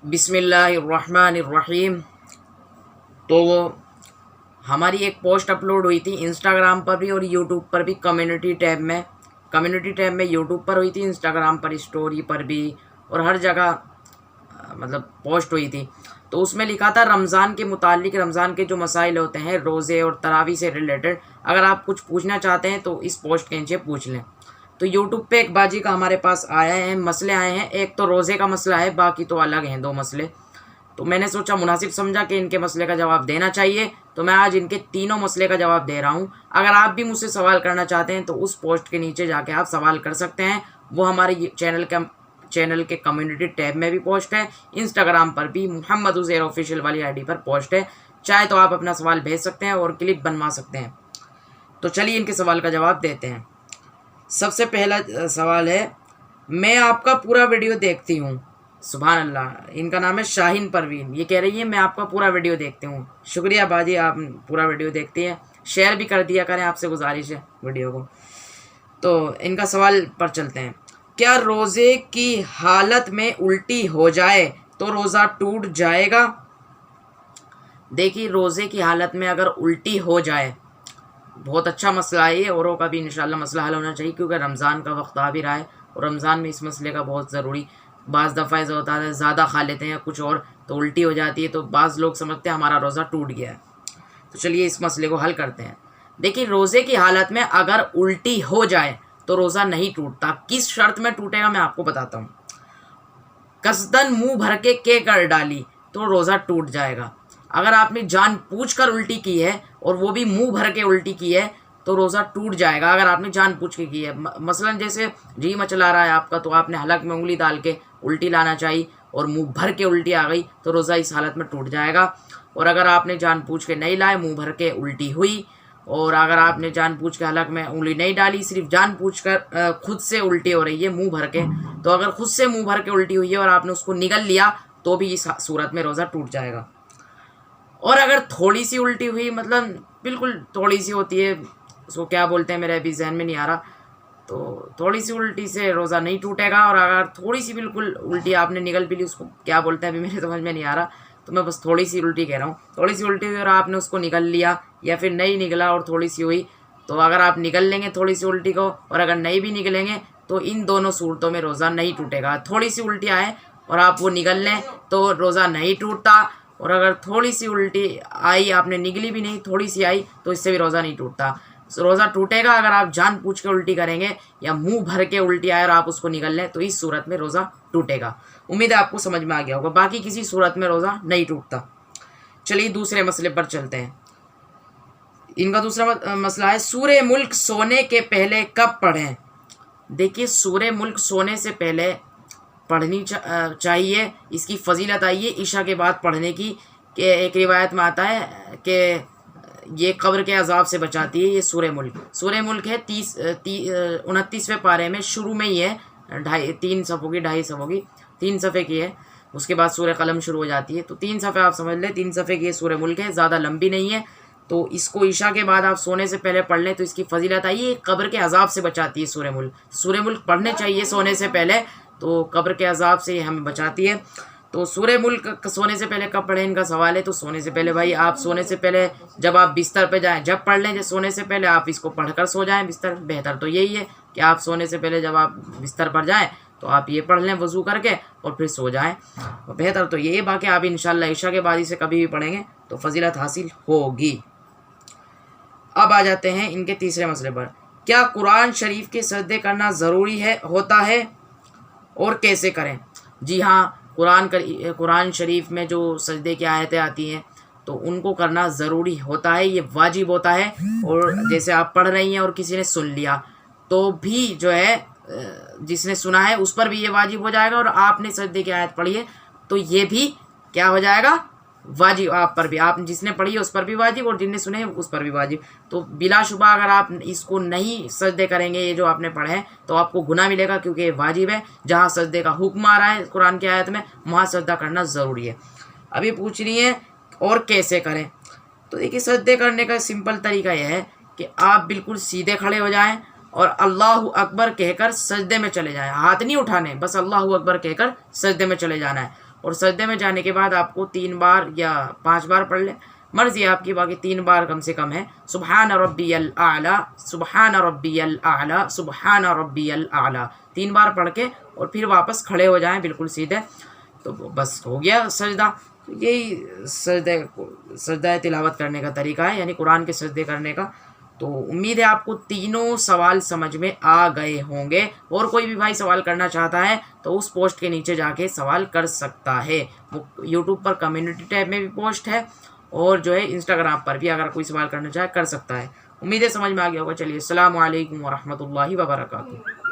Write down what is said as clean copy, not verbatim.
बिस्मिल्लाहिर्रहमानिर्रहीम। तो हमारी एक पोस्ट अपलोड हुई थी इंस्टाग्राम पर भी और यूट्यूब पर भी। कम्युनिटी टैब में यूट्यूब पर हुई थी, इंस्टाग्राम पर स्टोरी पर भी और हर जगह मतलब पोस्ट हुई थी। तो उसमें लिखा था रमज़ान के मुतालिक, रमज़ान के जो मसाइल होते हैं रोज़े और तरावी से रिलेटेड, अगर आप कुछ पूछना चाहते हैं तो इस पोस्ट के नीचे पूछ लें। तो यूट्यूब पे एक बाजी का हमारे पास आया है, मसले आए हैं। एक तो रोज़े का मसला है, बाकी तो अलग हैं दो मसले। तो मैंने सोचा, मुनासिब समझा कि इनके मसले का जवाब देना चाहिए, तो मैं आज इनके तीनों मसले का जवाब दे रहा हूँ। अगर आप भी मुझसे सवाल करना चाहते हैं तो उस पोस्ट के नीचे जाके आप सवाल कर सकते हैं। वो हमारे चैनल के कम्युनिटी टैब में भी पोस्ट है, इंस्टाग्राम पर भी मोहम्मद उज़ैर ऑफिशियल वाली आईडी पर पोस्ट है। चाहे तो आप अपना सवाल भेज सकते हैं और क्लिप बनवा सकते हैं। तो चलिए इनके सवाल का जवाब देते हैं। सबसे पहला सवाल है, मैं आपका पूरा वीडियो देखती हूँ। सुभान अल्लाह। इनका नाम है शाहीन परवीन। ये कह रही है मैं आपका पूरा वीडियो देखती हूँ। शुक्रिया बाजी, आप पूरा वीडियो देखती हैं। शेयर भी कर दिया करें, आपसे गुजारिश है वीडियो को। तो इनका सवाल पर चलते हैं। क्या रोज़े की हालत में उल्टी हो जाए तो रोज़ा टूट जाएगा? देखिए, रोज़े की हालत में अगर उल्टी हो जाए, बहुत अच्छा मसला है ये, औरों का भी इंशाल्लाह मसला हल होना चाहिए, क्योंकि रमज़ान का वक्त आ भी रहा है और रमज़ान में इस मसले का बहुत ज़रूरी। बाज़ दफ़ा ऐसा होता है ज़्यादा खा लेते हैं या कुछ और तो उल्टी हो जाती है, तो बाज़ लोग समझते हैं हमारा रोज़ा टूट गया है। तो चलिए इस मसले को हल करते हैं। देखिए, रोज़े की हालत में अगर उल्टी हो जाए तो रोज़ा नहीं टूटता। किस शर्त में टूटेगा मैं आपको बताता हूँ। कसदन मुंह भर के कर डाली तो रोज़ा टूट जाएगा। अगर आपने जानबूझकर उल्टी की है और वो भी मुंह भर के उल्टी की है तो रोज़ा टूट जाएगा, अगर आपने जानबूझ के की है। मसलन जैसे जी मचला रहा है आपका, तो आपने हलक में उंगली डाल के उल्टी लाना चाहिए और मुंह भर के उल्टी आ गई तो रोज़ा इस हालत में टूट जाएगा। और अगर आपने जानबूझ के नहीं लाए, मुंह भर के उल्टी हुई, और अगर आपने जानबूझ के हलक में उंगली नहीं डाली, सिर्फ जानबूझकर खुद से उल्टी हो रही है मुंह भर के, तो अगर खुद से मुंह भर के उल्टी हुई है और आपने उसको निगल लिया तो भी इस सूरत में रोज़ा टूट जाएगा। और अगर थोड़ी सी उल्टी हुई, मतलब बिल्कुल थोड़ी सी होती है, उसको क्या बोलते हैं मेरे अभी जहन में नहीं आ रहा, तो थोड़ी सी उल्टी से रोज़ा नहीं टूटेगा। और अगर थोड़ी सी बिल्कुल उल्टी आपने निगल भी ली, उसको क्या बोलते हैं अभी मेरे समझ में नहीं आ रहा, तो मैं बस थोड़ी सी उल्टी कह रहा हूँ। थोड़ी सी उल्टी हुई और आपने उसको निगल लिया, या फिर नहीं निगला और थोड़ी सी हुई, तो अगर आप निगल लेंगे थोड़ी सी उल्टी को, और अगर नहीं भी निकलेंगे, तो इन दोनों सूरतों में रोज़ा नहीं टूटेगा। थोड़ी सी उल्टी आए और आप वो निगल लें तो रोज़ा नहीं टूटता, और अगर थोड़ी सी उल्टी आई, आपने निगली भी नहीं, थोड़ी सी आई, तो इससे भी रोज़ा नहीं टूटता। रोज़ा टूटेगा अगर आप जानबूझ के उल्टी करेंगे या मुंह भर के उल्टी आए और आप उसको निगल लें, तो इस सूरत में रोज़ा टूटेगा। उम्मीद है आपको समझ में आ गया होगा। बाकी किसी सूरत में रोज़ा नहीं टूटता। चलिए दूसरे मसले पर चलते हैं। इनका दूसरा मसला है, सूरे मुल्क सोने के पहले कब पढ़ें? देखिए, सूरे मुल्क सोने से पहले पढ़नी चाहिए। इसकी फजीलत आई है ईशा के बाद पढ़ने की, कि एक रिवायत में आता है कि ये कब्र के अजाब से बचाती है। ये सूरे मुल्क है 29वें पारे में, शुरू में ही है, 3 सफ़े की है। उसके बाद सूरे कलम शुरू हो जाती है, तो 3 सफ़े आप समझ लें, 3 सफ़े की ये सूरे मुल्क है, ज़्यादा लंबी नहीं है। तो इसको ईशा के बाद आप सोने से पहले पढ़ लें तो इसकी फजीलत आई है, कब्र के अजाब से बचाती है सूरे मुल्क पढ़ने चाहिए सोने से पहले, तो कब्र के अजाब से हमें बचाती है। तो सूरे मुल्क सोने से पहले कब पढ़ें, इनका सवाल है। तो सोने से पहले भाई, आप सोने से पहले जब आप बिस्तर पे जाएं, जब पढ़ लें, सोने से पहले आप इसको पढ़कर सो जाएं बिस्तर। बेहतर तो यही है कि आप सोने से पहले जब आप बिस्तर पर जाएं तो आप ये पढ़ लें वज़ू करके और फिर सो जाएं। बेहतर तो यही है। बाकी आप इंशाल्लाह ईशा के बाद इसे कभी भी पढ़ेंगे तो फजीलत हासिल होगी। अब आ जाते हैं इनके तीसरे मसले पर। क्या कुरान शरीफ के सजदे करना ज़रूरी होता है और कैसे करें? जी हाँ, कुरान शरीफ में जो सजदे की आयतें आती हैं तो उनको करना ज़रूरी होता है, ये वाजिब होता है। और जैसे आप पढ़ रही हैं और किसी ने सुन लिया तो भी जो है, जिसने सुना है उस पर भी ये वाजिब हो जाएगा, और आपने सजदे की आयत पढ़ी है तो ये भी क्या हो जाएगा, वाजिब आप पर भी। आप जिसने पढ़ी है उस पर भी वाजिब और जिसने सुने उस पर भी वाजिब। तो बिलाशुबा अगर आप इसको नहीं सजदे करेंगे, ये जो आपने पढ़े हैं, तो आपको गुनाह मिलेगा, क्योंकि ये वाजिब है। जहाँ सजदे का हुक्म आ रहा है कुरान की आयत में, वहाँ सजदा करना ज़रूरी है। अभी पूछ रही है और कैसे करें? तो देखिए, सजदे करने का सिंपल तरीका यह है कि आप बिल्कुल सीधे खड़े हो जाएँ और अल्लाहु अकबर कहकर सजदे में चले जाएँ। हाथ नहीं उठाने, बस अल्लाहु अकबर कहकर सजदे में चले जाना है। और सजदे में जाने के बाद आपको 3 बार या 5 बार पढ़ लें, मर्जी है आपकी, बाकी 3 बार कम से कम है। सुबहान रब्बियल आला, सुबहान रब्बियल आला, सुबहान रब्बियल आला 3 बार पढ़ के और फिर वापस खड़े हो जाएं बिल्कुल सीधे, तो बस हो गया सजदा। तो यही सजदा तिलावत करने का तरीका है, यानी कुरान के सजदे करने का। तो उम्मीद है आपको तीनों सवाल समझ में आ गए होंगे। और कोई भी भाई सवाल करना चाहता है तो उस पोस्ट के नीचे जाके सवाल कर सकता है। यूट्यूब पर कम्युनिटी टैब में भी पोस्ट है और जो है इंस्टाग्राम पर भी अगर कोई सवाल करना चाहे कर सकता है। उम्मीद है समझ में आ गया होगा। चलिए, अस्सलामु अलैकुम वरहमतुल्लाहि वबरकातुहू।